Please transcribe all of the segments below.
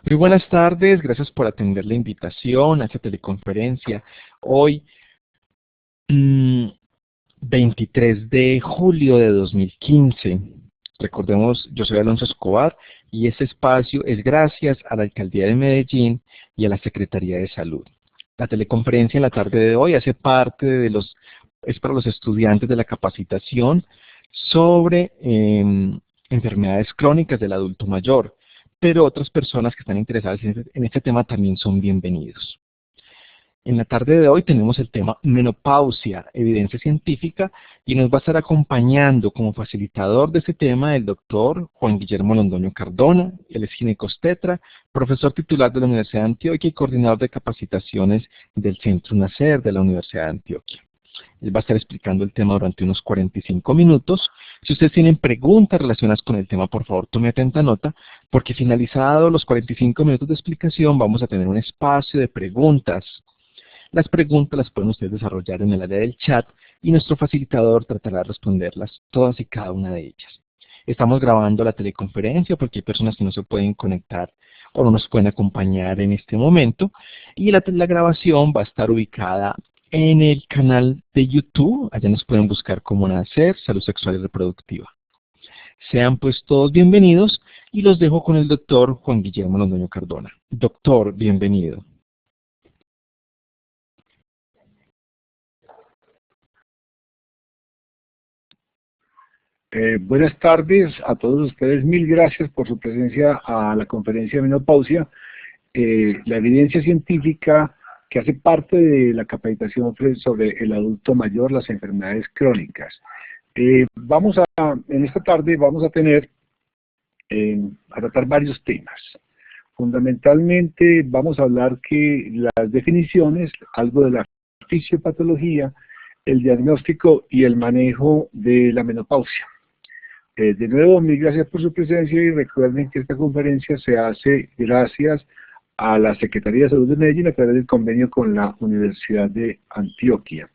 Muy buenas tardes, gracias por atender la invitación a esta teleconferencia. Hoy, mm, 23 de julio de 2015. Recordemos, yo soy Alonso Escobar y este espacio es gracias a la Alcaldía de Medellín y a la Secretaría de Salud. La teleconferencia en la tarde de hoy hace parte es para los estudiantes de la capacitación sobre enfermedades crónicas del adulto mayor, pero otras personas que están interesadas en este tema también son bienvenidos. En la tarde de hoy tenemos el tema menopausia, evidencia científica, y nos va a estar acompañando como facilitador de este tema el doctor Juan Guillermo Londoño Cardona. Él es ginecostetra, profesor titular de la Universidad de Antioquia y coordinador de capacitaciones del Centro Nacer de la Universidad de Antioquia. Él va a estar explicando el tema durante unos 45 minutos. Si ustedes tienen preguntas relacionadas con el tema, por favor, tome atenta nota, porque finalizados los 45 minutos de explicación, vamos a tener un espacio de preguntas. Las preguntas las pueden ustedes desarrollar en el área del chat y nuestro facilitador tratará de responderlas todas y cada una de ellas. Estamos grabando la teleconferencia porque hay personas que no se pueden conectar o no nos pueden acompañar en este momento, y la grabación va a estar ubicada en el canal de YouTube. Allá nos pueden buscar como Nacer, Salud Sexual y Reproductiva. Sean pues todos bienvenidos y los dejo con el doctor Juan Guillermo Londoño Cardona. Doctor, bienvenido. Buenas tardes a todos ustedes. Mil gracias por su presencia a la conferencia de menopausia. La evidencia científica que hace parte de la capacitación sobre el adulto mayor, las enfermedades crónicas. En esta tarde vamos a a tratar varios temas. Fundamentalmente vamos a hablar que las definiciones, algo de la fisiopatología, el diagnóstico y el manejo de la menopausia. De nuevo, mil gracias por su presencia y recuerden que esta conferencia se hace gracias a la Secretaría de Salud de Medellín a través del convenio con la Universidad de Antioquia.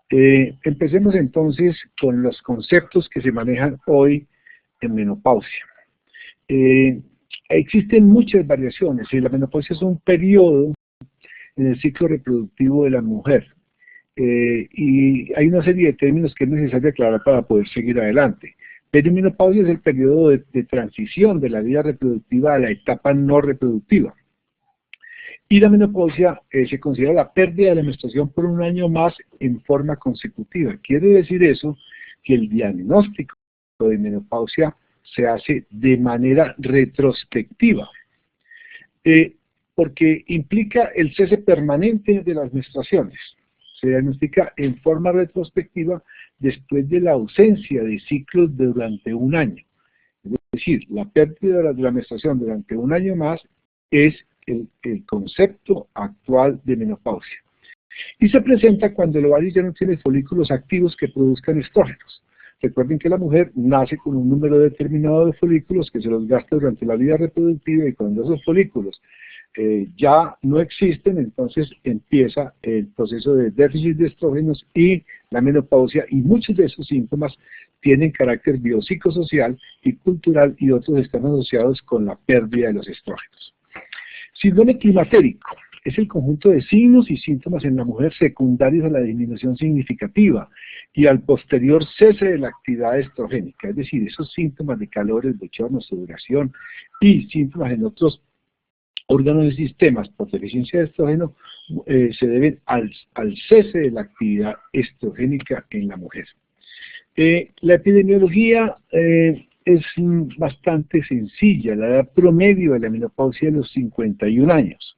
Empecemos entonces con los conceptos que se manejan hoy en menopausia. Existen muchas variaciones y la menopausia es un periodo en el ciclo reproductivo de la mujer. Y hay una serie de términos que es necesario aclarar para poder seguir adelante. Perimenopausia es el periodo de transición de la vida reproductiva a la etapa no reproductiva. Y la menopausia se considera la pérdida de la menstruación por un año más en forma consecutiva. Quiere decir eso que el diagnóstico de menopausia se hace de manera retrospectiva, porque implica el cese permanente de las menstruaciones. Se diagnostica en forma retrospectiva después de la ausencia de ciclos durante un año. Es decir, la pérdida de la menstruación durante un año más es el concepto actual de menopausia. Y se presenta cuando el ovario ya no tiene folículos activos que produzcan estrógenos. Recuerden que la mujer nace con un número determinado de folículos que se los gasta durante la vida reproductiva, y cuando esos folículos ya no existen, entonces empieza el proceso de déficit de estrógenos y la menopausia, y muchos de esos síntomas tienen carácter biopsicosocial y cultural, y otros están asociados con la pérdida de los estrógenos. Síndrome climatérico es el conjunto de signos y síntomas en la mujer secundarios a la disminución significativa y al posterior cese de la actividad estrogénica, es decir, esos síntomas de calores, bochornos, sudoración y síntomas en otros órganos y sistemas por deficiencia de estrógeno se deben al cese de la actividad estrogénica en la mujer. La epidemiología es bastante sencilla. La edad promedio de la menopausia es los 51 años.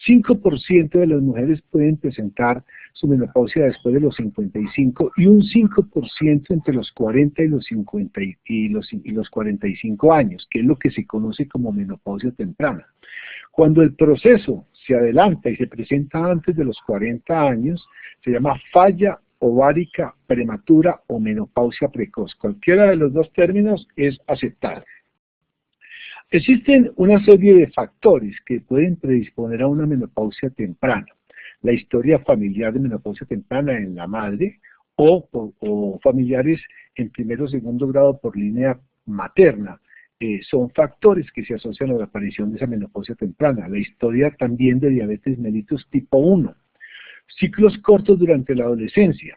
5% de las mujeres pueden presentar su menopausia después de los 55 y un 5% entre los 40 y los 50 y los 45 años, que es lo que se conoce como menopausia temprana. Cuando el proceso se adelanta y se presenta antes de los 40 años, se llama falla ovárica prematura o menopausia precoz. Cualquiera de los dos términos es aceptable. Existen una serie de factores que pueden predisponer a una menopausia temprana. La historia familiar de menopausia temprana en la madre o familiares en primero o segundo grado por línea materna, son factores que se asocian a la aparición de esa menopausia temprana. La historia también de diabetes mellitus tipo 1. Ciclos cortos durante la adolescencia,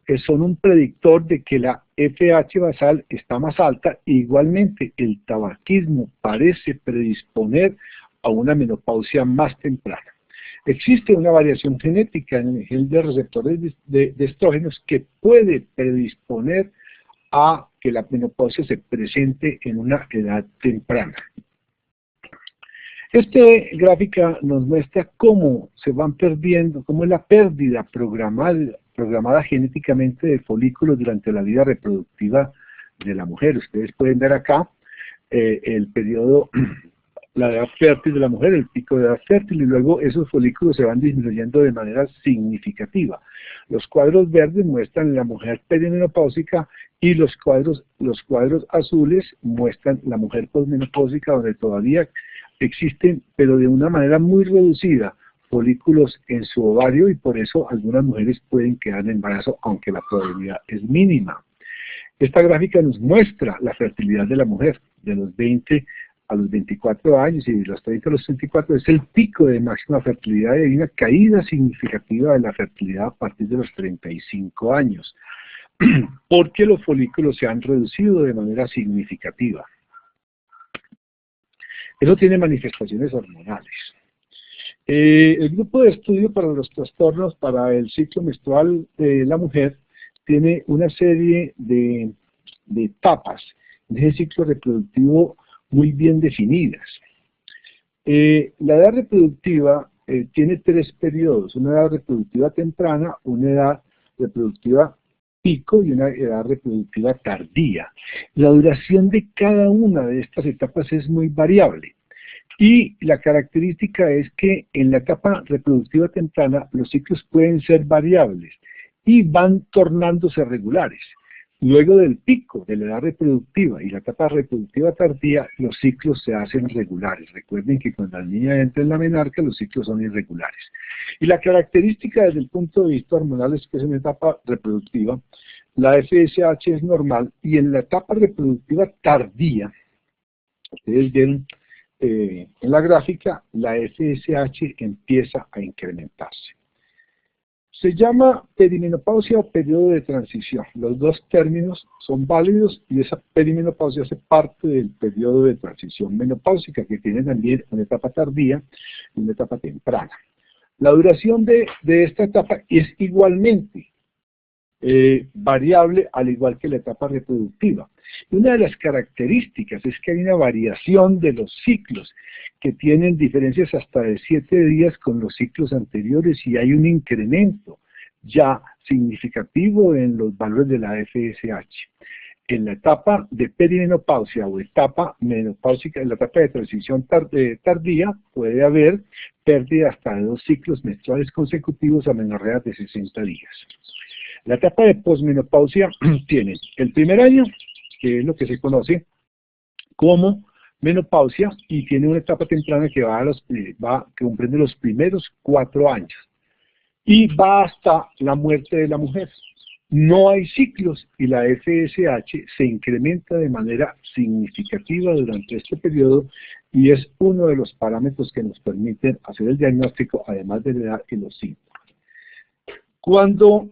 que son un predictor de que la FH basal está más alta. E igualmente, el tabaquismo parece predisponer a una menopausia más temprana. Existe una variación genética en el gen de receptores de estrógenos que puede predisponer a que la menopausia se presente en una edad temprana. Esta gráfica nos muestra cómo se van perdiendo, cómo es la pérdida programada genéticamente de folículos durante la vida reproductiva de la mujer. Ustedes pueden ver acá el periodo, la edad fértil de la mujer, el pico de edad fértil, y luego esos folículos se van disminuyendo de manera significativa. Los cuadros verdes muestran la mujer perimenopáusica y los cuadros azules muestran la mujer posmenopáusica, donde todavía existen, pero de una manera muy reducida, folículos en su ovario, y por eso algunas mujeres pueden quedar en embarazo, aunque la probabilidad es mínima. Esta gráfica nos muestra la fertilidad de la mujer de los 20 a los 24 años y de los 30 a los 34, es el pico de máxima fertilidad, y hay una caída significativa de la fertilidad a partir de los 35 años, porque los folículos se han reducido de manera significativa. Eso tiene manifestaciones hormonales. El grupo de estudio para los trastornos para el ciclo menstrual de la mujer tiene una serie de etapas de ese ciclo reproductivo muy bien definidas. La edad reproductiva tiene 3 periodos: una edad reproductiva temprana, una edad reproductiva pico y una edad reproductiva tardía. La duración de cada una de estas etapas es muy variable, y la característica es que en la etapa reproductiva temprana los ciclos pueden ser variables y van tornándose regulares. Luego del pico de la edad reproductiva y la etapa reproductiva tardía, los ciclos se hacen regulares. Recuerden que cuando la niña entra en la menarca, los ciclos son irregulares. Y la característica desde el punto de vista hormonal es que en la etapa reproductiva la FSH es normal, y en la etapa reproductiva tardía, ustedes ven en la gráfica, la FSH empieza a incrementarse. Se llama perimenopausia o periodo de transición. Los dos términos son válidos, y esa perimenopausia hace parte del periodo de transición menopáusica, que tiene también una etapa tardía y una etapa temprana. La duración de esta etapa es igualmente variable, al igual que la etapa reproductiva. Y una de las características es que hay una variación de los ciclos, que tienen diferencias hasta de 7 días con los ciclos anteriores, y hay un incremento ya significativo en los valores de la FSH. En la etapa de perimenopausia o etapa menopáusica, en la etapa de transición tardía, puede haber pérdida hasta de 2 ciclos menstruales consecutivos a menorrea de 60 días. La etapa de posmenopausia tiene el primer año, que es lo que se conoce como menopausia, y tiene una etapa temprana que que comprende los primeros 4 años, y va hasta la muerte de la mujer. No hay ciclos, y la FSH se incrementa de manera significativa durante este periodo, y es uno de los parámetros que nos permiten hacer el diagnóstico, además de la edad y los síntomas. Cuando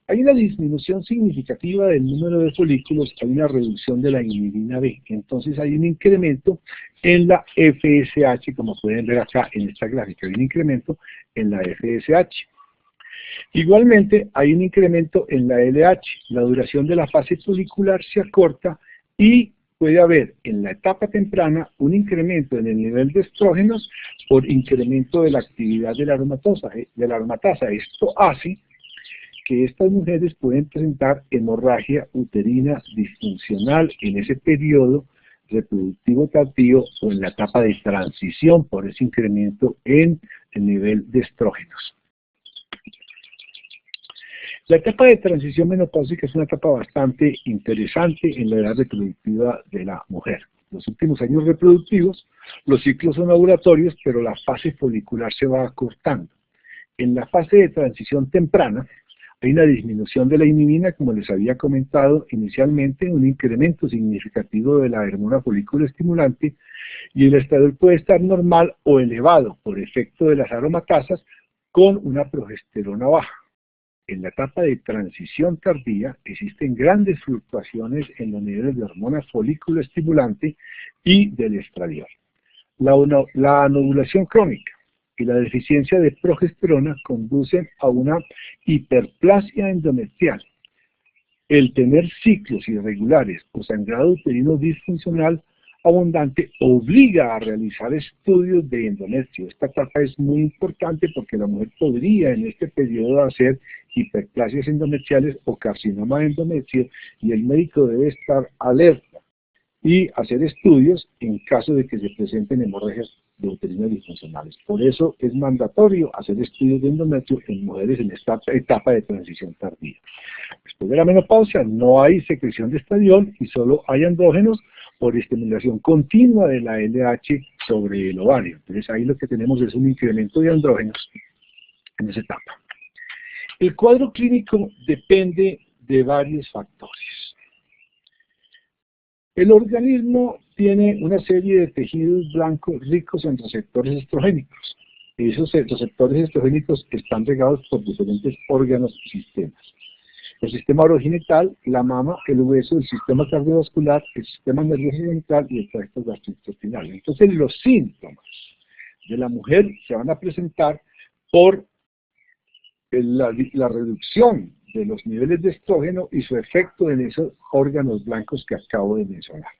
hay una disminución significativa del número de folículos, hay una reducción de la inhibina B. Entonces hay un incremento en la FSH, como pueden ver acá en esta gráfica, hay un incremento en la FSH. Igualmente hay un incremento en la LH, la duración de la fase folicular se acorta, y puede haber en la etapa temprana un incremento en el nivel de estrógenos por incremento de la actividad de la aromatasa. Esto hace que estas mujeres pueden presentar hemorragia uterina disfuncional en ese periodo reproductivo tardío o en la etapa de transición por ese incremento en el nivel de estrógenos. La etapa de transición menopáusica es una etapa bastante interesante en la edad reproductiva de la mujer. En los últimos años reproductivos, los ciclos son ovulatorios, pero la fase folicular se va acortando. En la fase de transición temprana, Hay una disminución de la inhibina, como les había comentado inicialmente, un incremento significativo de la hormona folículo estimulante, y el estradiol puede estar normal o elevado por efecto de las aromatasas con una progesterona baja. En la etapa de transición tardía existen grandes fluctuaciones en los niveles de hormona folículo estimulante y del estradiol. La anovulación crónica y la deficiencia de progesterona conducen a una hiperplasia endometrial. El tener ciclos irregulares o sangrado uterino disfuncional abundante obliga a realizar estudios de endometrio. Esta etapa es muy importante porque la mujer podría en este periodo hacer hiperplasias endometriales o carcinoma de endometrio, y el médico debe estar alerta y hacer estudios en caso de que se presenten hemorragias de uterinas disfuncionales. Por eso es mandatorio hacer estudios de endometrio en mujeres en esta etapa de transición tardía. Después de la menopausia no hay secreción de estradiol y solo hay andrógenos por estimulación continua de la LH sobre el ovario. Entonces ahí lo que tenemos es un incremento de andrógenos en esa etapa. El cuadro clínico depende de varios factores. El organismo tiene una serie de tejidos blancos ricos en receptores estrogénicos. Esos receptores estrogénicos están regados por diferentes órganos y sistemas. El sistema urogenital, la mama, el hueso, el sistema cardiovascular, el sistema nervioso central y el tracto gastrointestinal. Entonces los síntomas de la mujer se van a presentar por la reducción de los niveles de estrógeno y su efecto en esos órganos blancos que acabo de mencionar.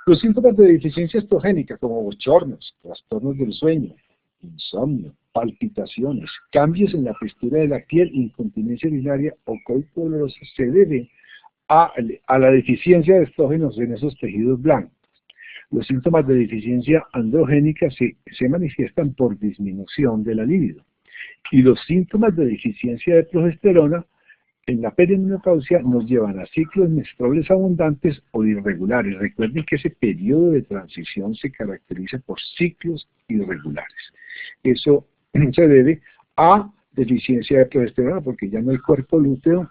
Los síntomas de deficiencia estrogénica, como bochornos, trastornos del sueño, insomnio, palpitaciones, cambios en la textura de la piel, incontinencia urinaria o coito doloroso, se debe a la deficiencia de estrógenos en esos tejidos blancos. Los síntomas de deficiencia androgénica se manifiestan por disminución de la libido. Y los síntomas de deficiencia de progesterona en la perimenopausia nos llevan a ciclos menstruales abundantes o irregulares. Recuerden que ese periodo de transición se caracteriza por ciclos irregulares. Eso se debe a deficiencia de progesterona porque ya no hay cuerpo lúteo,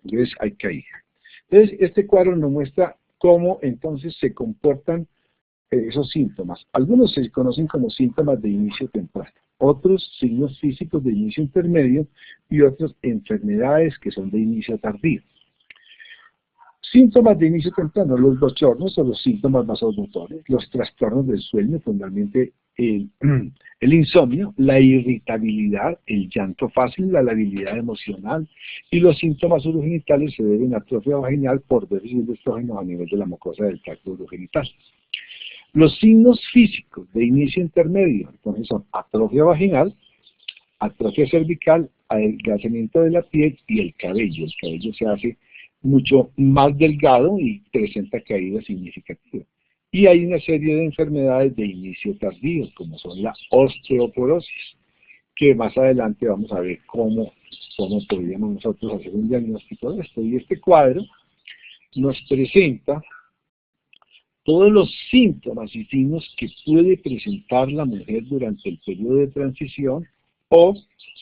entonces hay caída. Entonces este cuadro nos muestra cómo entonces se comportan esos síntomas. Algunos se conocen como síntomas de inicio temprano, otros signos físicos de inicio intermedio y otras enfermedades que son de inicio tardío. Síntomas de inicio temprano: los bochornos son los síntomas vasomotores, los trastornos del sueño, fundamentalmente el insomnio, la irritabilidad, el llanto fácil, la labilidad emocional, y los síntomas urogenitales se deben a atrofia vaginal por déficit de estrógeno a nivel de la mucosa del tracto urogenital. Los signos físicos de inicio intermedio entonces son atrofia vaginal, atrofia cervical, adelgazamiento de la piel y el cabello. El cabello se hace mucho más delgado y presenta caída significativa. Y hay una serie de enfermedades de inicio tardío, como son la osteoporosis, que más adelante vamos a ver cómo podríamos nosotros hacer un diagnóstico de esto. Y este cuadro nos presenta todos los síntomas y signos que puede presentar la mujer durante el periodo de transición o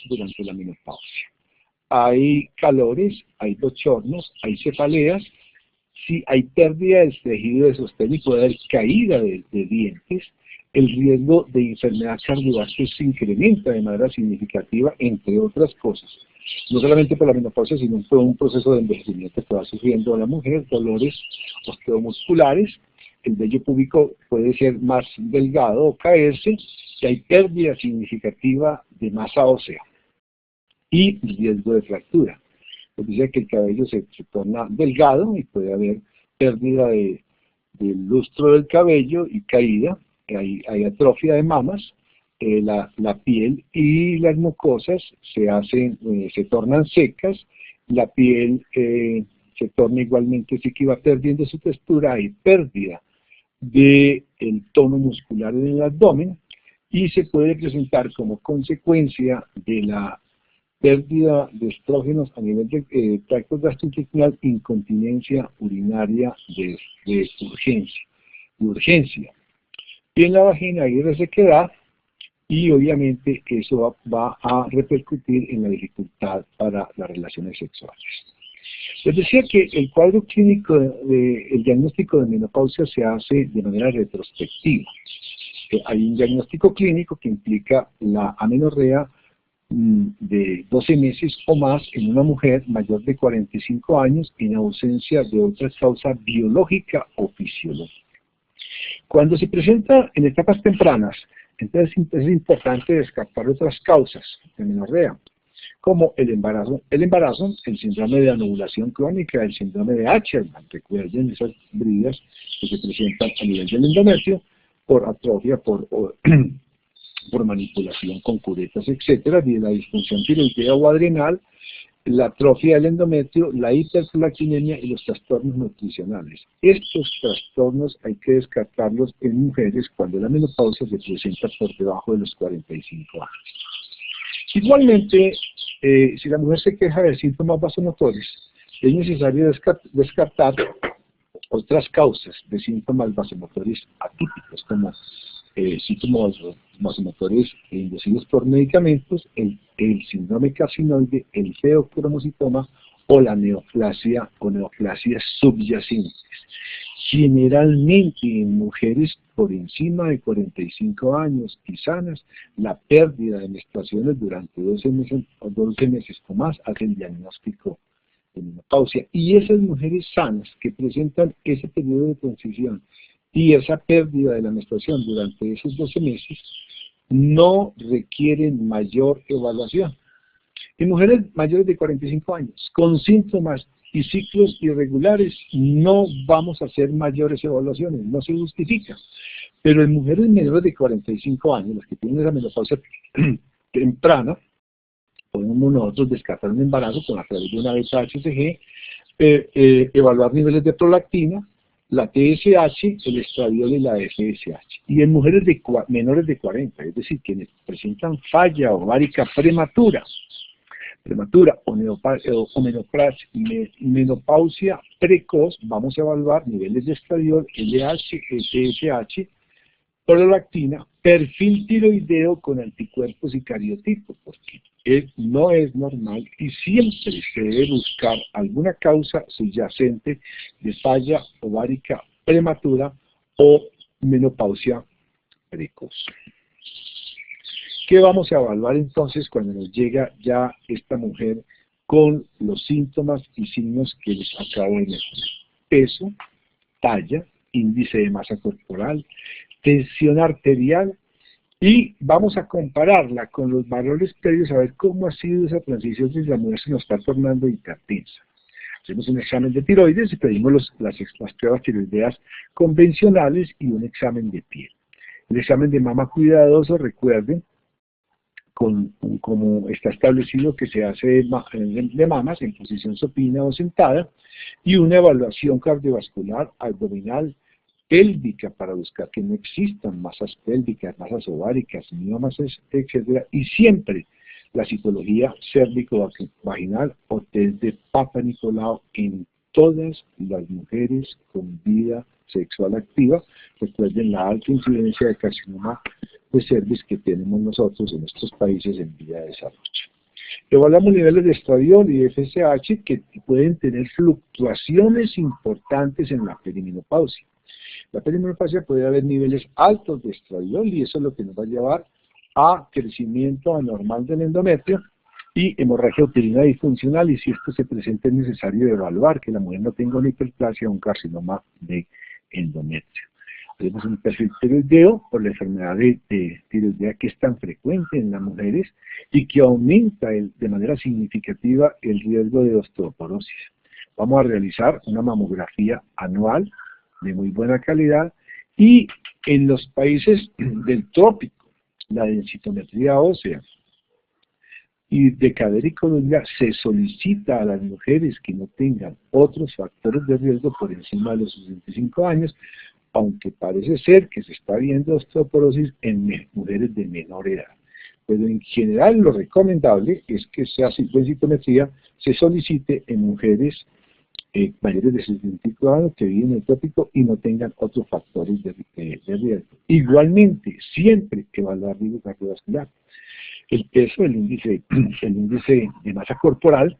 durante la menopausia. Hay calores, hay bochornos, hay cefaleas, si hay pérdida del tejido de sostén y puede haber caída de dientes, el riesgo de enfermedad cardiovascular se incrementa de manera significativa, entre otras cosas. No solamente por la menopausia, sino por un proceso de envejecimiento que va sufriendo la mujer, dolores osteomusculares, el vello púbico puede ser más delgado o caerse, y hay pérdida significativa de masa ósea y riesgo de fractura. Es decir, que el cabello se torna delgado y puede haber pérdida del lustro del cabello y caída. Hay atrofia de mamas, la piel y las mucosas se tornan secas, la piel se torna igualmente seca y va perdiendo su textura, hay pérdida del tono muscular en el abdomen y se puede presentar como consecuencia de la pérdida de estrógenos a nivel de tracto gastrointestinal, incontinencia urinaria de urgencia. Y en la vagina hay resequedad, y obviamente eso va a repercutir en la dificultad para las relaciones sexuales. Les decía que el cuadro clínico, el diagnóstico de menopausia se hace de manera retrospectiva. Hay un diagnóstico clínico que implica la amenorrea de 12 meses o más en una mujer mayor de 45 años en ausencia de otra causa biológica o fisiológica. Cuando se presenta en etapas tempranas, entonces es importante descartar otras causas de amenorrea, como el embarazo, el síndrome de anovulación crónica, el síndrome de Asherman. Recuerden esas bridas que se presentan a nivel del endometrio por atrofia, por manipulación con curetas, etcétera, de la disfunción tiroidea o adrenal, la atrofia del endometrio, la hiperprolactinemia y los trastornos nutricionales. Estos trastornos hay que descartarlos en mujeres cuando la menopausia se presenta por debajo de los 45 años. Igualmente, si la mujer se queja de síntomas vasomotores, es necesario descartar otras causas de síntomas vasomotores atípicos, como síntomas vasomotores inducidos por medicamentos, el síndrome carcinoide, el feocromocitoma o la neoplasia o neoplasias subyacentes. Generalmente en mujeres por encima de 45 años y sanas, la pérdida de menstruaciones durante 12 meses o más hace el diagnóstico de menopausia. Y esas mujeres sanas que presentan ese periodo de transición y esa pérdida de la menstruación durante esos 12 meses no requieren mayor evaluación. En mujeres mayores de 45 años, con síntomas y ciclos irregulares, no vamos a hacer mayores evaluaciones, no se justifica. Pero en mujeres menores de 45 años, las que tienen esa menopausia temprana, podemos nosotros descartar un embarazo a través de una beta-HCG, evaluar niveles de prolactina, la TSH, el estradiol y la FSH. Y en mujeres menores de 40, es decir, quienes presentan falla ovárica prematura o menopausia precoz, vamos a evaluar niveles de estradiol, LH, TSH, prolactina, perfil tiroideo con anticuerpos y cariotipo, porque no es normal y siempre se debe buscar alguna causa subyacente de falla ovárica prematura o menopausia precoz. ¿Qué vamos a evaluar entonces cuando nos llega ya esta mujer con los síntomas y signos que les acabo de mencionar? Peso, talla, índice de masa corporal, tensión arterial, y vamos a compararla con los valores previos a ver cómo ha sido esa transición si la mujer se nos está tornando hipertensa. Hacemos un examen de tiroides y pedimos las pruebas tiroideas convencionales y un examen de piel. El examen de mama cuidadoso, recuerden, como está establecido que se hace de mamas en posición supina o sentada, y una evaluación cardiovascular, abdominal, pélvica, para buscar que no existan masas pélvicas, masas ováricas, miomas, etc. Y siempre la citología cérvico-vaginal o test de Papa Nicolau en todas las mujeres con vida sexual activa. Recuerden la alta incidencia de carcinoma de cervix que tenemos nosotros en estos países en vía de desarrollo. Evaluamos niveles de estradiol y FSH que pueden tener fluctuaciones importantes en la perimenopausia. La perimenopausia puede haber niveles altos de estradiol y eso es lo que nos va a llevar a crecimiento anormal del endometrio y hemorragia uterina disfuncional, y si esto se presenta es necesario evaluar que la mujer no tenga una hiperplasia o un carcinoma de endometrio. Hacemos un perfil tiroideo por la enfermedad de tiroidea que es tan frecuente en las mujeres y que aumenta de manera significativa el riesgo de osteoporosis. Vamos a realizar una mamografía anual de muy buena calidad, y en los países del trópico, la densitometría ósea y de cadera y columna se solicita a las mujeres que no tengan otros factores de riesgo por encima de los 65 años, aunque parece ser que se está viendo osteoporosis en mujeres de menor edad. Pero en general lo recomendable es que esa densitometría se solicite en mujeres mayores de 65 años que viven en el trópico y no tengan otros factores de riesgo. Igualmente, siempre evaluar riesgo cardiovascular. El peso, el índice de masa corporal,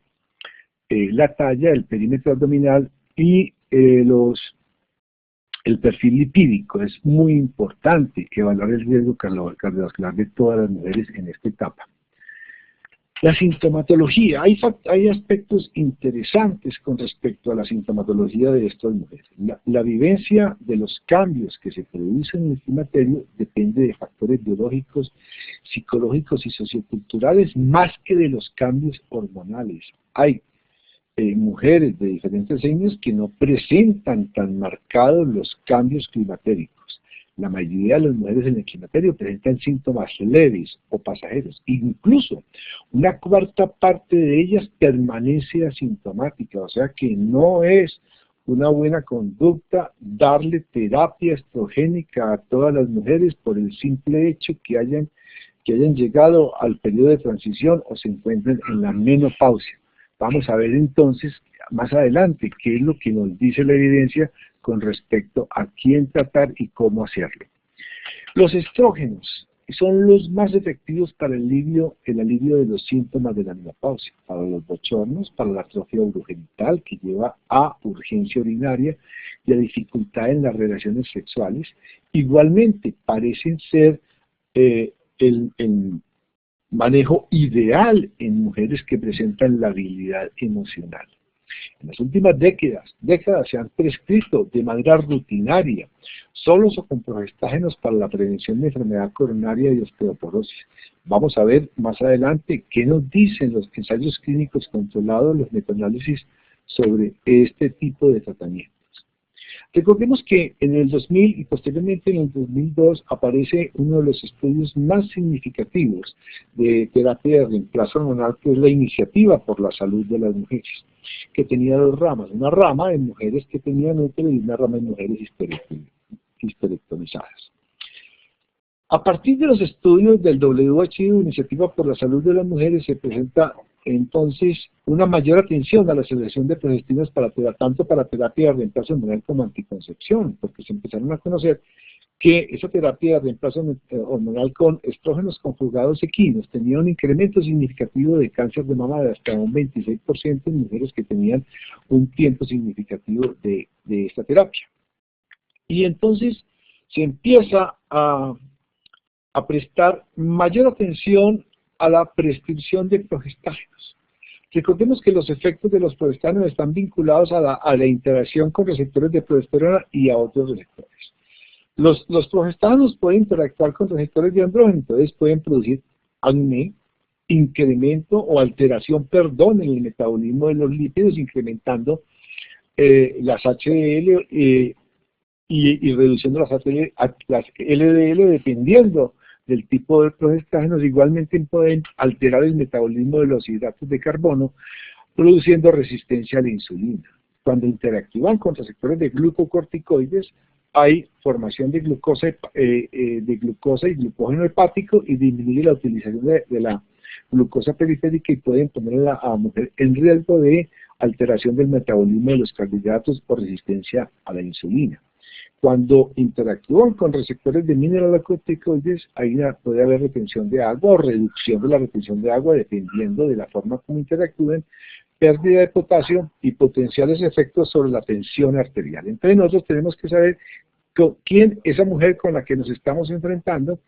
la talla, el perímetro abdominal y el perfil lipídico. Es muy importante evaluar el riesgo cardiovascular de todas las mujeres en esta etapa. La sintomatología. Hay aspectos interesantes con respecto a la sintomatología de estas mujeres. La vivencia de los cambios que se producen en el climaterio depende de factores biológicos, psicológicos y socioculturales más que de los cambios hormonales. Hay mujeres de diferentes años que no presentan tan marcados los cambios climatéricos. La mayoría de las mujeres en el climaterio presentan síntomas leves o pasajeros. Incluso una cuarta parte de ellas permanece asintomática, o sea que no es una buena conducta darle terapia estrogénica a todas las mujeres por el simple hecho que hayan llegado al periodo de transición o se encuentren en la menopausia. Vamos a ver entonces más adelante qué es lo que nos dice la evidencia con respecto a quién tratar y cómo hacerlo. Los estrógenos son los más efectivos para el alivio de los síntomas de la menopausia, para los bochornos, para la atrofia urogenital que lleva a urgencia urinaria y a dificultad en las relaciones sexuales. Igualmente parecen ser el manejo ideal en mujeres que presentan labilidad emocional. En las últimas décadas se han prescrito de manera rutinaria, solos o con progestágenos para la prevención de enfermedad coronaria y osteoporosis. Vamos a ver más adelante qué nos dicen los ensayos clínicos controlados, los metaanálisis sobre este tipo de tratamientos. Recordemos que en el 2000 y posteriormente en el 2002 aparece uno de los estudios más significativos de terapia de reemplazo hormonal, que es la Iniciativa por la Salud de las Mujeres, que tenía dos ramas, una rama en mujeres que tenían útero y una rama en mujeres histerectomizadas. A partir de los estudios del WHO, Iniciativa por la Salud de las Mujeres, se presenta entonces una mayor atención a la selección de progestinas tanto para terapia de reemplazo hormonal como anticoncepción, porque se empezaron a conocer que esa terapia de reemplazo hormonal con estrógenos conjugados equinos tenía un incremento significativo de cáncer de mama de hasta un 26% en mujeres que tenían un tiempo significativo de esta terapia. Y entonces se empieza a prestar mayor atención a la prescripción de progestágenos. Recordemos que los efectos de los progestágenos están vinculados a la interacción con receptores de progesterona y a otros receptores. Los progestágenos pueden interactuar con receptores de andrógeno, entonces pueden producir acné, incremento o alteración, en el metabolismo de los lípidos, incrementando las HDL y reduciendo las LDL dependiendo del tipo de progestágenos. Igualmente pueden alterar el metabolismo de los hidratos de carbono, produciendo resistencia a la insulina. Cuando interactúan con receptores de glucocorticoides, hay formación de glucosa y glucógeno hepático y disminuye la utilización de la glucosa periférica y pueden poner a la mujer en riesgo de alteración del metabolismo de los carbohidratos por resistencia a la insulina. Cuando interactúan con receptores de mineralocorticoides, puede haber retención de agua o reducción de la retención de agua dependiendo de la forma como interactúen, pérdida de potasio y potenciales efectos sobre la tensión arterial. Entonces nosotros tenemos que saber quién es esa mujer con la que nos estamos enfrentando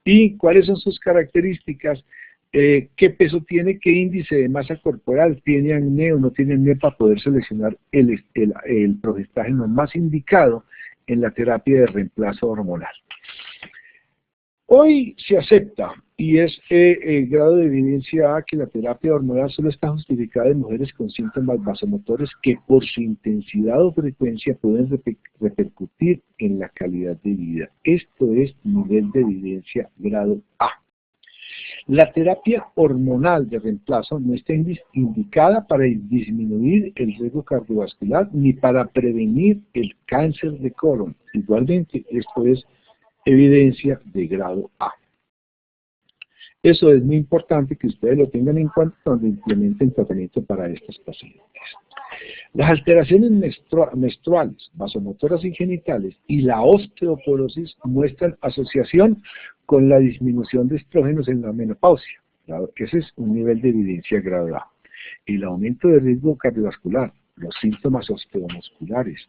y cuáles son sus características, qué peso tiene, qué índice de masa corporal, tiene acné o no tiene acné, para poder seleccionar el progestágeno más indicado en la terapia de reemplazo hormonal. Hoy se acepta, y es el grado de evidencia A, que la terapia hormonal solo está justificada en mujeres con síntomas vasomotores que por su intensidad o frecuencia pueden repercutir en la calidad de vida. Esto es nivel de evidencia grado A. La terapia hormonal de reemplazo no está indicada para disminuir el riesgo cardiovascular ni para prevenir el cáncer de colon. Igualmente, esto es evidencia de grado A. Eso es muy importante que ustedes lo tengan en cuenta cuando implementen tratamiento para estos pacientes. Las alteraciones menstruales, vasomotoras y genitales y la osteoporosis muestran asociación con la disminución de estrógenos en la menopausia. Claro, ese es un nivel de evidencia grado A. El aumento de riesgo cardiovascular, los síntomas osteomusculares,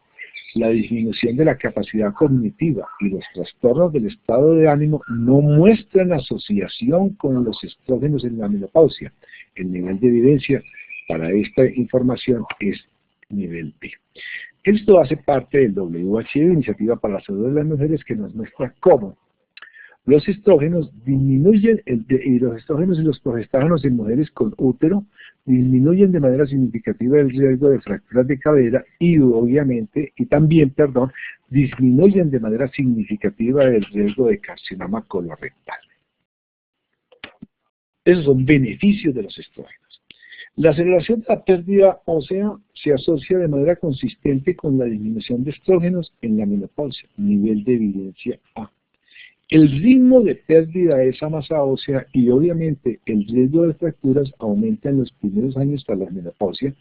la disminución de la capacidad cognitiva y los trastornos del estado de ánimo no muestran asociación con los estrógenos en la menopausia. El nivel de evidencia para esta información es nivel B. Esto hace parte del WHO, Iniciativa para la Salud de las Mujeres, que nos muestra cómo los estrógenos disminuyen, y los estrógenos y los progestágenos en mujeres con útero disminuyen de manera significativa el riesgo de fracturas de cadera y obviamente, disminuyen de manera significativa el riesgo de carcinoma colorectal. Esos son beneficios de los estrógenos. La aceleración de la pérdida ósea se asocia de manera consistente con la disminución de estrógenos en la menopausia, nivel de evidencia A. El ritmo de pérdida de esa masa ósea y obviamente el riesgo de fracturas aumenta en los primeros años tras la menopausia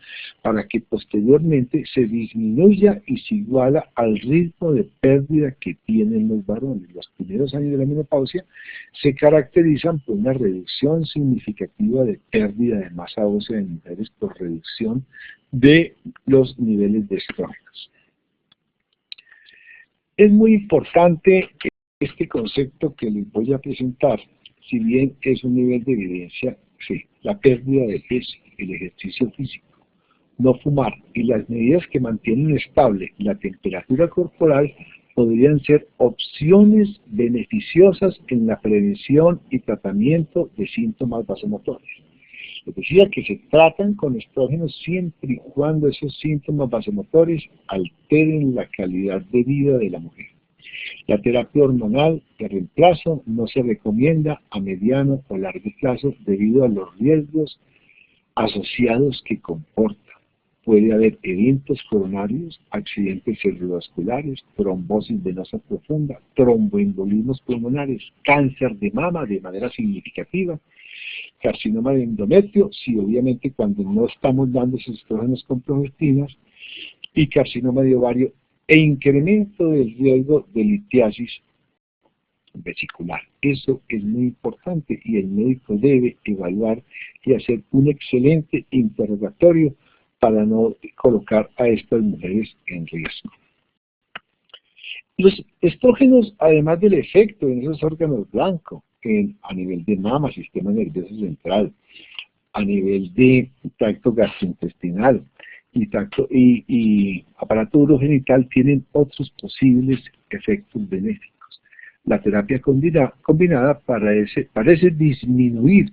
para que posteriormente se disminuya y se iguala al ritmo de pérdida que tienen los varones. Los primeros años de la menopausia se caracterizan por una reducción significativa de pérdida de masa ósea en mujeres por reducción de los niveles de estrógenos. Es muy importante este concepto que les voy a presentar, si bien es un nivel de evidencia, sí, la pérdida de peso, el ejercicio físico, no fumar y las medidas que mantienen estable la temperatura corporal podrían ser opciones beneficiosas en la prevención y tratamiento de síntomas vasomotores. Les decía que se tratan con estrógenos siempre y cuando esos síntomas vasomotores alteren la calidad de vida de la mujer. La terapia hormonal de reemplazo no se recomienda a mediano o largo plazo debido a los riesgos asociados que comporta. Puede haber eventos coronarios, accidentes cerebrovasculares, trombosis venosa profunda, tromboembolismos pulmonares, cáncer de mama de manera significativa, carcinoma de endometrio, si obviamente cuando no estamos dando esos estrógenos con progestinas, y carcinoma de ovario e incremento del riesgo de litiasis vesicular. Eso es muy importante y el médico debe evaluar y hacer un excelente interrogatorio para no colocar a estas mujeres en riesgo. Los estrógenos, además del efecto en esos órganos blancos, a nivel de mama, sistema nervioso central, a nivel de tracto gastrointestinal y aparato urogenital, tienen otros posibles efectos benéficos. La terapia combinada parece disminuir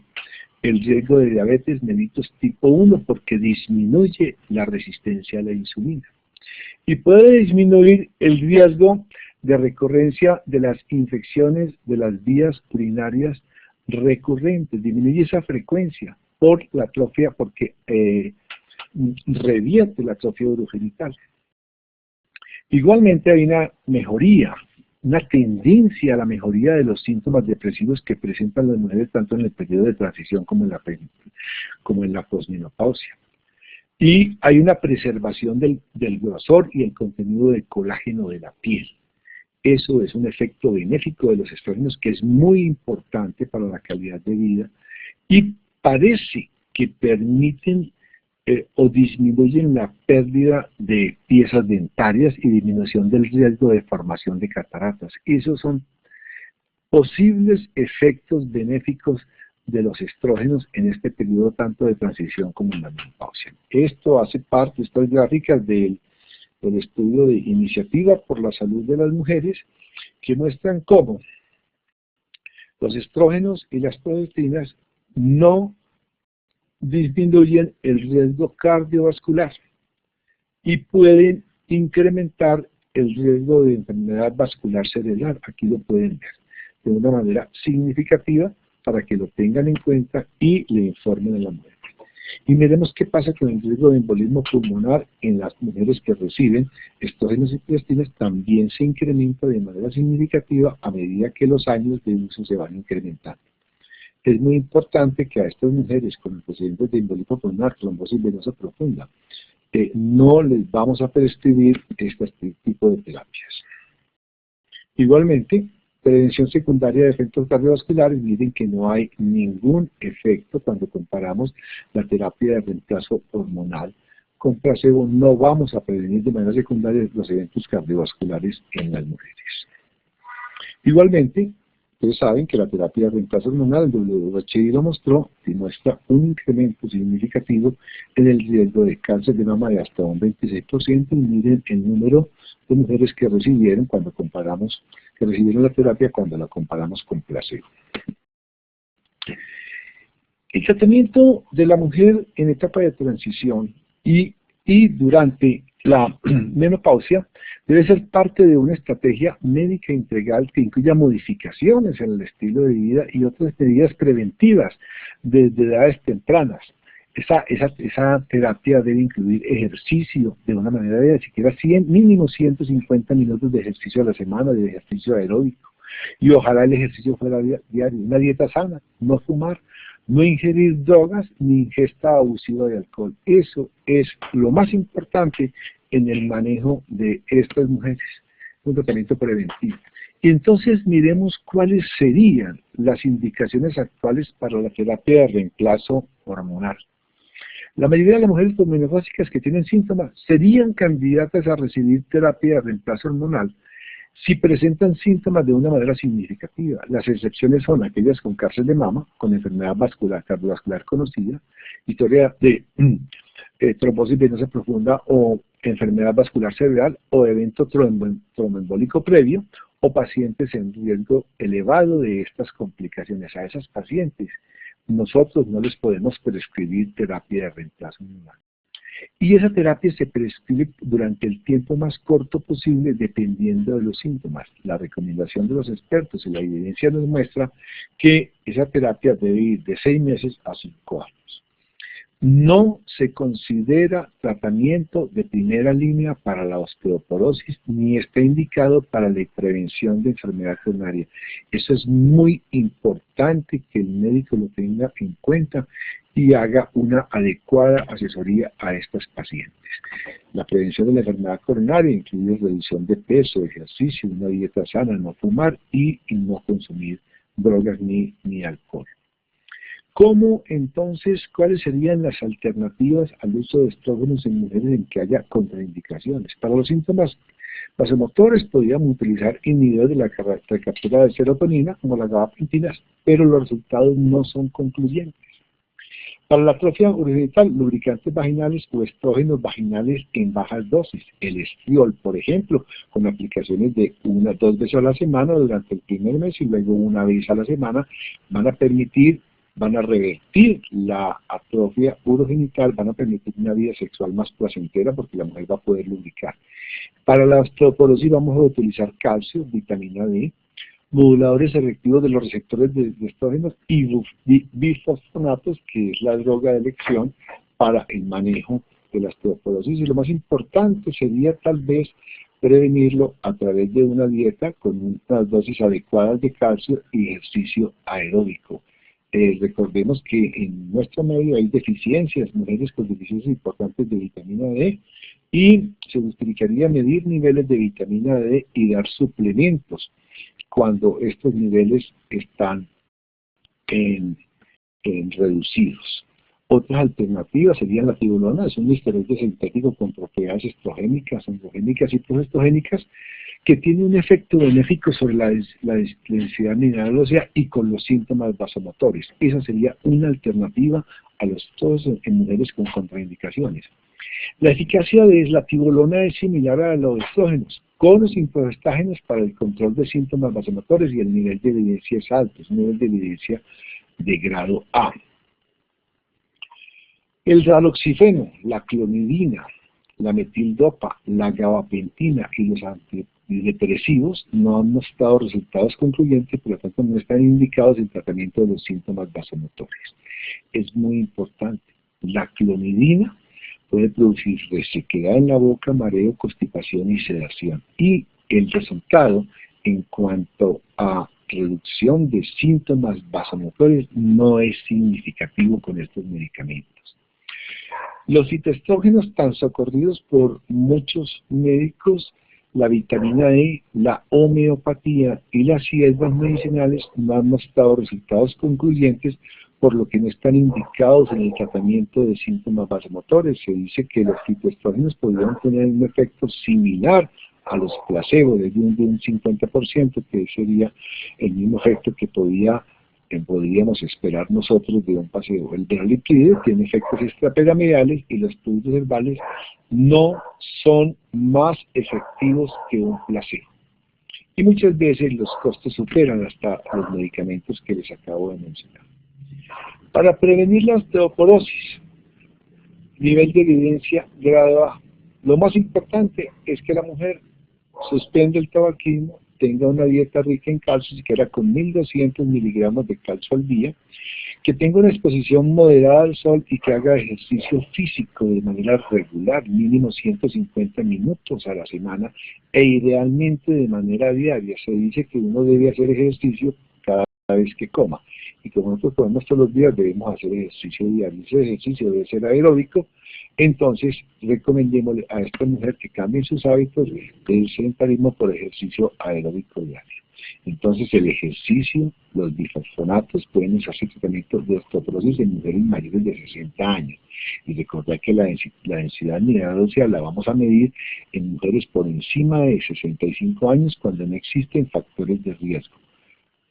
el riesgo de diabetes mellitus tipo 1 porque disminuye la resistencia a la insulina. Y puede disminuir el riesgo de recurrencia de las infecciones de las vías urinarias recurrentes, disminuye esa frecuencia por la atrofia, porque revierte la atrofia urogenital. Igualmente hay una mejoría, una tendencia a la mejoría de los síntomas depresivos que presentan las mujeres tanto en el periodo de transición como en la posmenopausia. Y hay una preservación del grosor y el contenido de colágeno de la piel. Eso es un efecto benéfico de los estrógenos que es muy importante para la calidad de vida y parece que permiten o disminuyen la pérdida de piezas dentarias y disminución del riesgo de formación de cataratas. Esos son posibles efectos benéficos de los estrógenos en este periodo tanto de transición como en la menopausia. Esto hace parte, estas gráficas del estudio de Iniciativa por la Salud de las Mujeres, que muestran cómo los estrógenos y las progestinas no disminuyen el riesgo cardiovascular y pueden incrementar el riesgo de enfermedad vascular cerebral. Aquí lo pueden ver de una manera significativa para que lo tengan en cuenta y le informen a la mujer. Y miremos qué pasa con el riesgo de embolismo pulmonar en las mujeres que reciben estrógenos y progestinas. También se incrementa de manera significativa a medida que los años de uso se van incrementando. es muy importante que a estas mujeres con antecedentes de embólico pulmonar, trombosis venosa profunda, no les vamos a prescribir este tipo de terapias. Igualmente, prevención secundaria de efectos cardiovasculares, miren que no hay ningún efecto cuando comparamos la terapia de reemplazo hormonal con placebo. No vamos a prevenir de manera secundaria los eventos cardiovasculares en las mujeres. Igualmente, ustedes saben que la terapia de reemplazo hormonal, el WHO lo mostró, y muestra un incremento significativo en el riesgo de cáncer de mama de hasta un 26%, y miren el número de mujeres que recibieron la terapia cuando la comparamos con placebo. El tratamiento de la mujer en etapa de transición y durante la menopausia debe ser parte de una estrategia médica integral que incluya modificaciones en el estilo de vida y otras medidas preventivas desde edades tempranas. Esa terapia debe incluir ejercicio de una manera de siquiera mínimo 150 minutos de ejercicio a la semana, de ejercicio aeróbico. Y ojalá el ejercicio fuera diario. Una dieta sana, no fumar, no ingerir drogas ni ingesta abusiva de alcohol. Eso es lo más importante en el manejo de estas mujeres, un tratamiento preventivo. Y entonces miremos cuáles serían las indicaciones actuales para la terapia de reemplazo hormonal. La mayoría de las mujeres posmenopáusicas que tienen síntomas serían candidatas a recibir terapia de reemplazo hormonal si presentan síntomas de una manera significativa. Las excepciones son aquellas con cáncer de mama, con enfermedad cardiovascular conocida, historia de trombosis venosa profunda o enfermedad vascular cerebral o evento tromboembólico previo, o pacientes en riesgo elevado de estas complicaciones. A esas pacientes nosotros no les podemos prescribir terapia de reemplazo hormonal. Y esa terapia se prescribe durante el tiempo más corto posible dependiendo de los síntomas. La recomendación de los expertos y la evidencia nos muestra que esa terapia debe ir de 6 meses a 5 años. No se considera tratamiento de primera línea para la osteoporosis ni está indicado para la prevención de enfermedad coronaria. Eso es muy importante que el médico lo tenga en cuenta y haga una adecuada asesoría a estas pacientes. La prevención de la enfermedad coronaria incluye reducción de peso, ejercicio, una dieta sana, no fumar y no consumir drogas ni alcohol. ¿Cómo entonces, cuáles serían las alternativas al uso de estrógenos en mujeres en que haya contraindicaciones? Para los síntomas vasomotores podríamos utilizar inhibidores de la recaptura de serotonina, como la gabapentina, pero los resultados no son concluyentes. Para la atrofia urogenital, lubricantes vaginales o estrógenos vaginales en bajas dosis. El estriol, por ejemplo, con aplicaciones de 1 a 2 veces a la semana durante el primer mes y luego 1 vez a la semana, van a revertir la atrofia urogenital, van a permitir una vida sexual más placentera porque la mujer va a poder lubricar. Para la osteoporosis vamos a utilizar calcio, vitamina D, moduladores selectivos de los receptores de estrógenos y bifosfonatos, que es la droga de elección para el manejo de la osteoporosis. Y lo más importante sería tal vez prevenirlo a través de una dieta con unas dosis adecuadas de calcio y ejercicio aeróbico. Recordemos que en nuestro medio hay deficiencias, mujeres con deficiencias importantes de vitamina D, y se justificaría medir niveles de vitamina D y dar suplementos cuando estos niveles están reducidos. Otras alternativas serían la tibolona, es un esteroide sintético con propiedades estrogénicas, androgénicas y progesterogénicas, que tiene un efecto benéfico sobre la densidad mineral ósea y con los síntomas vasomotores. Esa sería una alternativa a los estrógenos en mujeres con contraindicaciones. La eficacia de la tibolona es similar a los estrógenos, con los progestágenos para el control de síntomas vasomotores, y el nivel de evidencia es alto, es un nivel de evidencia de grado A. El raloxifeno, la clonidina, la metildopa, la gabapentina y los antidepresivos no han mostrado resultados concluyentes, por lo tanto no están indicados en tratamiento de los síntomas vasomotores. Es muy importante. La clonidina puede producir resequedad en la boca, mareo, constipación y sedación. Y el resultado en cuanto a reducción de síntomas vasomotores no es significativo con estos medicamentos. Los fitoestrógenos tan socorridos por muchos médicos, la vitamina D, la homeopatía y las hierbas medicinales no han mostrado resultados concluyentes, por lo que no están indicados en el tratamiento de síntomas vasomotores. Se dice que los fitoestrógenos podrían tener un efecto similar a los placebos, de un 50%, que sería el mismo efecto que podríamos esperar nosotros de un placebo. El verolipride tiene efectos extrapiramidales y los productos herbales no son más efectivos que un placebo. Y muchas veces los costos superan hasta los medicamentos que les acabo de mencionar. Para prevenir la osteoporosis, nivel de evidencia grado A. Lo más importante es que la mujer suspenda el tabaquismo, tenga una dieta rica en calcio, siquiera con 1200 miligramos de calcio al día, que tenga una exposición moderada al sol y que haga ejercicio físico de manera regular, mínimo 150 minutos a la semana e idealmente de manera diaria. Se dice que uno debe hacer ejercicio cada vez que coma. Y como nosotros comemos todos los días, debemos hacer ejercicio diario. Ese ejercicio debe ser aeróbico. Entonces, recomendémosle a esta mujer que cambie sus hábitos del sedentarismo por ejercicio aeróbico diario. Entonces, el ejercicio, los bifosfonatos pueden usarse tratamiento de osteoporosis en mujeres mayores de 60 años. Y recordar que la densidad mineral ósea la vamos a medir en mujeres por encima de 65 años cuando no existen factores de riesgo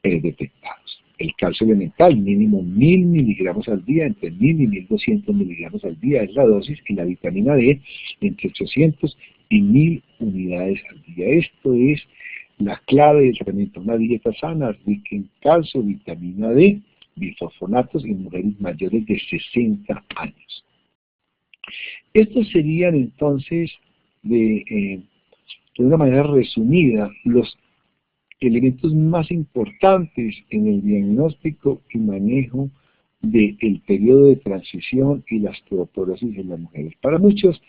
detectados. El calcio elemental, mínimo 1000 miligramos al día, entre 1000 y 1200 miligramos al día es la dosis, y la vitamina D, entre 800 y 1000 unidades al día. Esto es la clave del tratamiento, una dieta sana, rica en calcio, vitamina D, bifosfonatos en mujeres mayores de 60 años. Estos serían entonces, de una manera resumida, los elementos más importantes en el diagnóstico y manejo del periodo de transición y la osteoporosis en las mujeres. Para muchos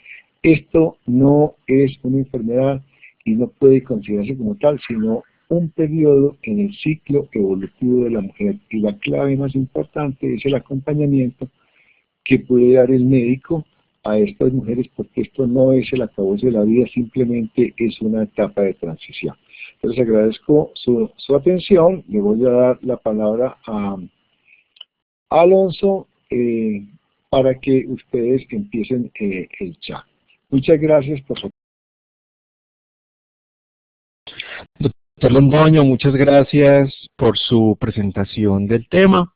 esto no es una enfermedad y no puede considerarse como tal, sino un periodo en el ciclo evolutivo de la mujer. Y la clave más importante es el acompañamiento que puede dar el médico a estas mujeres, porque esto no es el acabose de la vida, simplemente es una etapa de transición. Entonces agradezco su atención. Le voy a dar la palabra a Alonso para que ustedes empiecen el chat. Muchas gracias por su atención. Doctor Londoño, muchas gracias por su presentación del tema.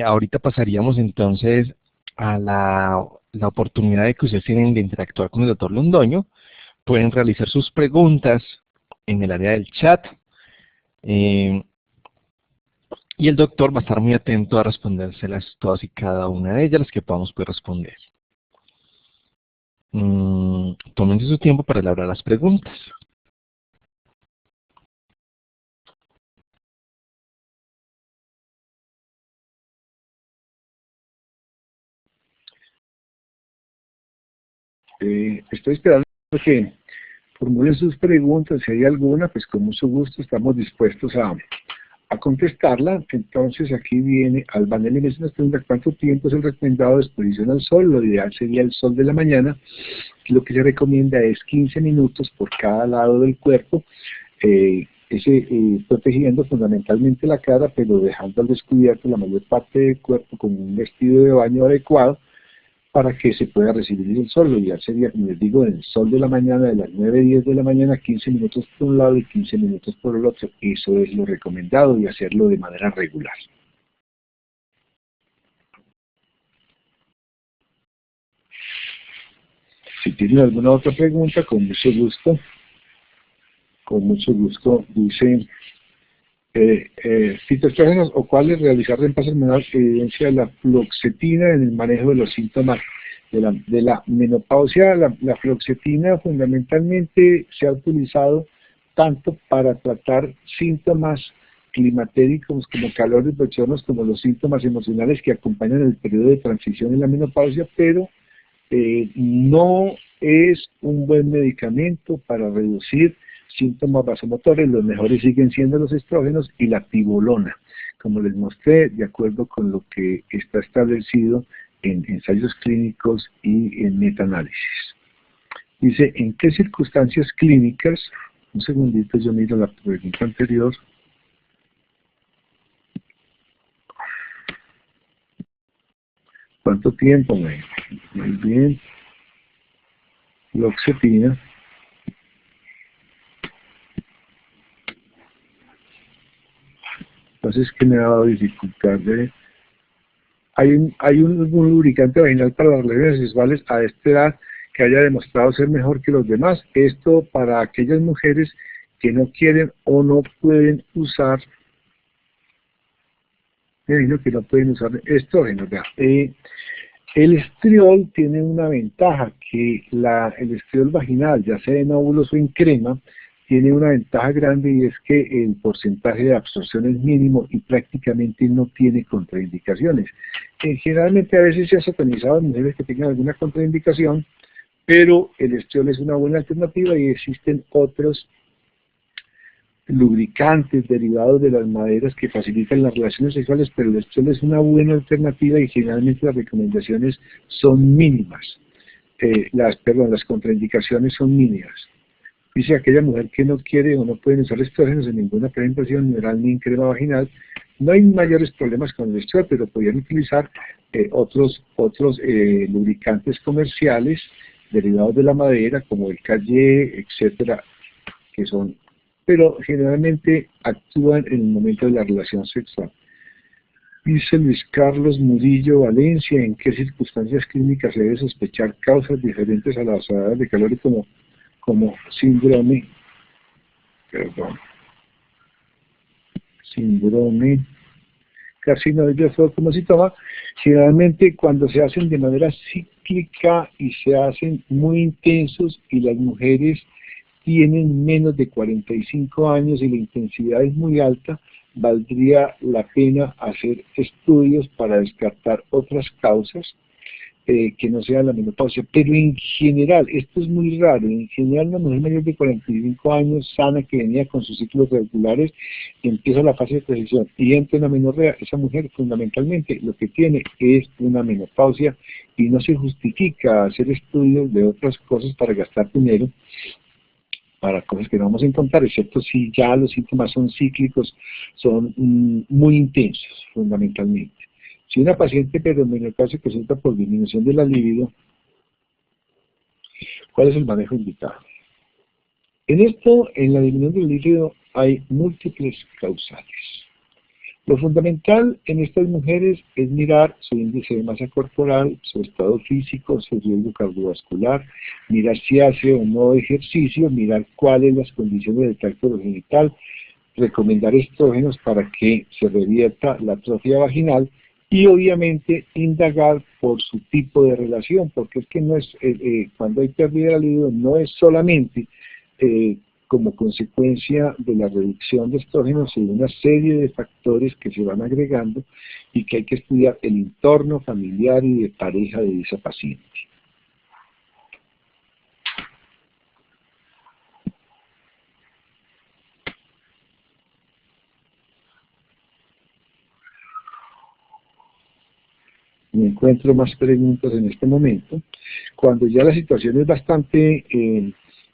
Ahorita pasaríamos entonces a la oportunidad de que ustedes tienen de interactuar con el doctor Londoño. Pueden realizar sus preguntas en el área del chat, y el doctor va a estar muy atento a respondérselas todas y cada una de ellas, las que podamos poder responder. Tómense su tiempo para elaborar las preguntas. Estoy esperando que formulen sus preguntas. Si hay alguna, pues con mucho gusto estamos dispuestos a contestarla. Entonces aquí viene Albanelli, me pregunta cuánto tiempo es el recomendado de exposición al sol. Lo ideal sería el sol de la mañana. Lo que se recomienda es 15 minutos por cada lado del cuerpo, protegiendo fundamentalmente la cara, pero dejando al descubierto la mayor parte del cuerpo con un vestido de baño adecuado, para que se pueda recibir el sol. Lo ideal sería, como les digo, el sol de la mañana, de las 9 a 10 de la mañana, 15 minutos por un lado y 15 minutos por el otro. Eso es lo recomendado, y hacerlo de manera regular. Si tienen alguna otra pregunta, con mucho gusto. Con mucho gusto. Dice, fitoestrógenos o cuáles realizar reemplazo hormonal que evidencia la fluoxetina en el manejo de los síntomas de la menopausia. La fluoxetina fundamentalmente se ha utilizado tanto para tratar síntomas climatéricos como calores bochornos, como los síntomas emocionales que acompañan el periodo de transición en la menopausia, pero no es un buen medicamento para reducir síntomas vasomotores, los mejores siguen siendo los estrógenos y la tibolona, como les mostré, de acuerdo con lo que está establecido en ensayos clínicos y en metaanálisis. Dice, ¿en qué circunstancias clínicas? Un segundito, yo miro la pregunta anterior. ¿Cuánto tiempo? Muy bien. Loxetina. Entonces, ¿qué me ha dado dificultad de... Hay un lubricante vaginal para las relaciones sexuales a esta edad que haya demostrado ser mejor que los demás. Esto para aquellas mujeres que no quieren o no pueden usar, que no pueden usar estrógenos. El estriol tiene una ventaja, que el estriol vaginal, ya sea en óvulos o en crema, tiene una ventaja grande, y es que el porcentaje de absorción es mínimo y prácticamente no tiene contraindicaciones. Generalmente a veces se ha satanizado a mujeres que tengan alguna contraindicación, pero el estriol es una buena alternativa y existen otros lubricantes derivados de las maderas que facilitan las relaciones sexuales, pero el estriol es una buena alternativa y generalmente las recomendaciones son mínimas. Las contraindicaciones son mínimas. Dice aquella mujer que no quiere o no puede usar estrógenos en ninguna presentación oral ni en crema vaginal. No hay mayores problemas con el estriol, pero podrían utilizar otros lubricantes comerciales derivados de la madera, como el Calle, etcétera, que son, pero generalmente actúan en el momento de la relación sexual. Dice Luis Carlos Murillo Valencia, ¿en qué circunstancias clínicas se debe sospechar causas diferentes a las edades de calor y como síndrome carcinoide como síntoma? Generalmente cuando se hacen de manera cíclica y se hacen muy intensos y las mujeres tienen menos de 45 años y la intensidad es muy alta, valdría la pena hacer estudios para descartar otras causas que no sea la menopausia. Pero en general, esto es muy raro, en general una mujer mayor de 45 años, sana, que venía con sus ciclos regulares, empieza la fase de transición y entra en la menorrea, esa mujer fundamentalmente lo que tiene es una menopausia y no se justifica hacer estudios de otras cosas para gastar dinero para cosas que no vamos a encontrar, excepto si ya los síntomas son cíclicos, son muy intensos, fundamentalmente. Si una paciente perimenopáusica presenta por disminución de la libido, ¿cuál es el manejo indicado? En la disminución del libido hay múltiples causales. Lo fundamental en estas mujeres es mirar su índice de masa corporal, su estado físico, su riesgo cardiovascular, mirar si hace o no ejercicio, mirar cuáles son las condiciones del tracto genital, recomendar estrógenos para que se revierta la atrofia vaginal y obviamente indagar por su tipo de relación, porque es que no es cuando hay pérdida de libido no es solamente como consecuencia de la reducción de estrógenos, sino una serie de factores que se van agregando y que hay que estudiar el entorno familiar y de pareja de esa paciente. Me encuentro más preguntas en este momento. Cuando ya la situación es bastante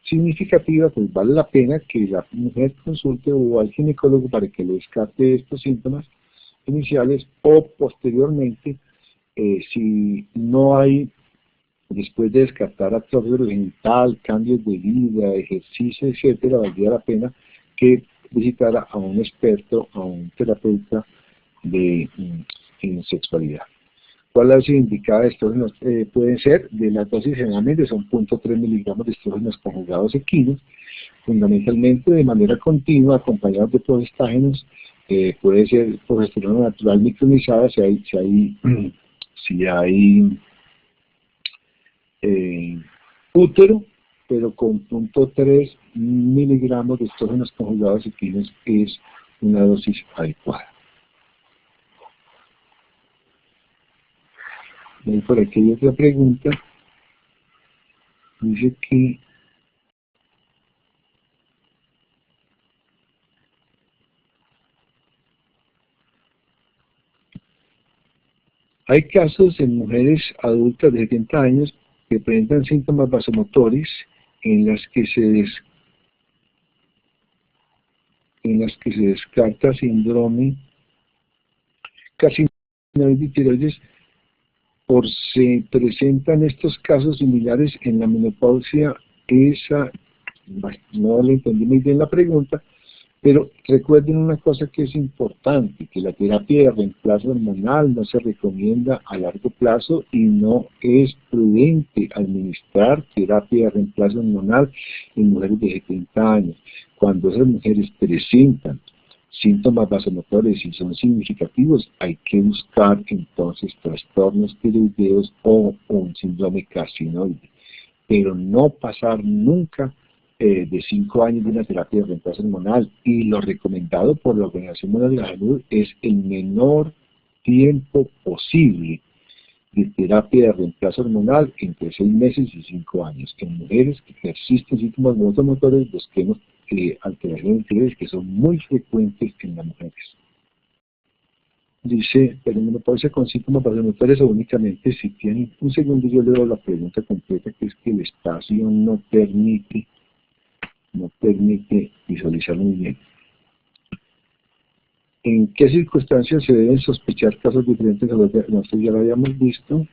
significativa, pues vale la pena que la mujer consulte o al ginecólogo para que le descarte estos síntomas iniciales, o posteriormente, si no hay, después de descartar atrofia genital, cambios de vida, ejercicio, etcétera, valdría la pena que visitara a un experto, a un terapeuta en sexualidad. ¿Cuál es la dosis indicada de estrógenos? Pueden ser, de las dosis generalmente son 0.3 miligramos de estrógenos conjugados equinos, fundamentalmente de manera continua, acompañados de progestágenos. Puede ser progesterona natural micronizada si hay útero, pero con 0.3 miligramos de estrógenos conjugados equinos es una dosis adecuada. Por aquí hay otra pregunta. Dice que Hay casos en mujeres adultas de 70 años que presentan síntomas vasomotores en las que se descarta síndrome carcinoide de tiroides por se presentan estos casos similares en la menopausia. Bueno, no le entendí muy bien la pregunta, pero recuerden una cosa que es importante, que la terapia de reemplazo hormonal no se recomienda a largo plazo y no es prudente administrar terapia de reemplazo hormonal en mujeres de 70 años. Cuando esas mujeres presentan síntomas vasomotores y son significativos, hay que buscar entonces trastornos tiroideos o un síndrome carcinoide, pero no pasar nunca de 5 años de una terapia de reemplazo hormonal, y lo recomendado por la Organización Mundial de la Salud es el menor tiempo posible de terapia de reemplazo hormonal, entre 6 meses y 5 años. En mujeres que persisten síntomas vasomotores, busquemos alteraciones tiroides que son muy frecuentes en las mujeres. Dice, pero menopausia con síntomas vasomotores o únicamente si tienen. Un segundo, yo leo la pregunta completa, que es que el espacio no permite visualizar muy bien. ¿En qué circunstancias se deben sospechar casos diferentes a los que nosotros ya lo habíamos visto?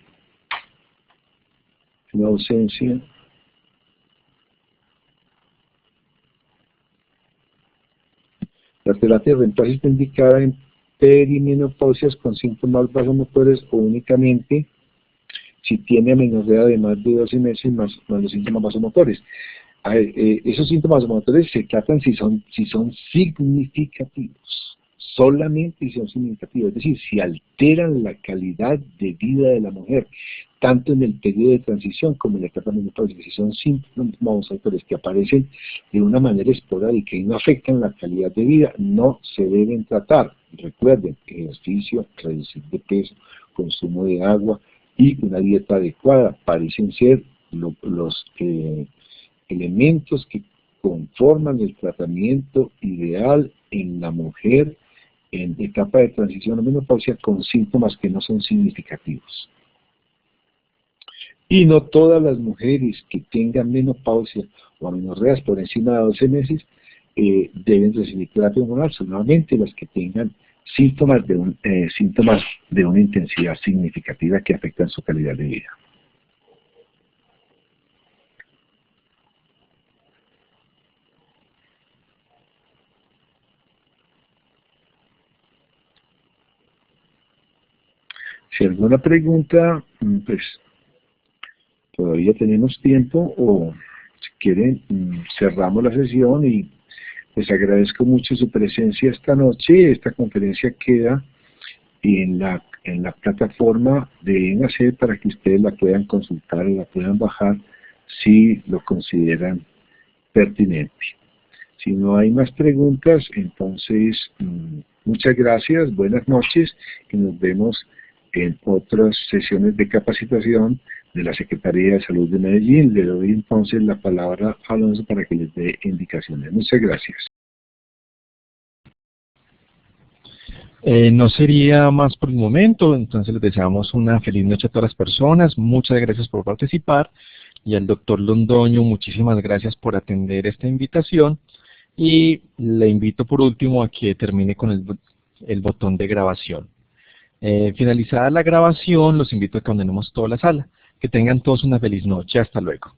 La ausencia. La terapia de reemplazo está indicada en perimenopausias con síntomas vasomotores o únicamente si tiene amenorrea de más de 12 meses más los síntomas vasomotores. Esos síntomas vasomotores se tratan si son significativos, solamente si son significativos, es decir, si alteran la calidad de vida de la mujer, tanto en el periodo de transición como en la etapa menopáusica. Si son síntomas vasomotores que aparecen de una manera esporádica y no afectan la calidad de vida, no se deben tratar. Recuerden, ejercicio, reducir de peso, consumo de agua y una dieta adecuada parecen ser los elementos que conforman el tratamiento ideal en la mujer en etapa de transición a menopausia con síntomas que no son significativos. Y no todas las mujeres que tengan menopausia o amenorreas por encima de 12 meses deben recibir terapia hormonal, solamente las que tengan síntomas de una intensidad significativa que afectan su calidad de vida. Si alguna pregunta, pues todavía tenemos tiempo, o si quieren cerramos la sesión, y les agradezco mucho su presencia esta noche. Esta conferencia queda en la plataforma de ENACE para que ustedes la puedan consultar, la puedan bajar si lo consideran pertinente. Si no hay más preguntas, entonces muchas gracias, buenas noches, y nos vemos en otras sesiones de capacitación de la Secretaría de Salud de Medellín. Le doy entonces la palabra a Alonso para que les dé indicaciones. Muchas gracias. No sería más por el momento, entonces les deseamos una feliz noche a todas las personas. Muchas gracias por participar, y al doctor Londoño, muchísimas gracias por atender esta invitación, y le invito por último a que termine con el botón de grabación. Finalizada la grabación, los invito a que abandonemos toda la sala. Que tengan todos una feliz noche. Hasta luego.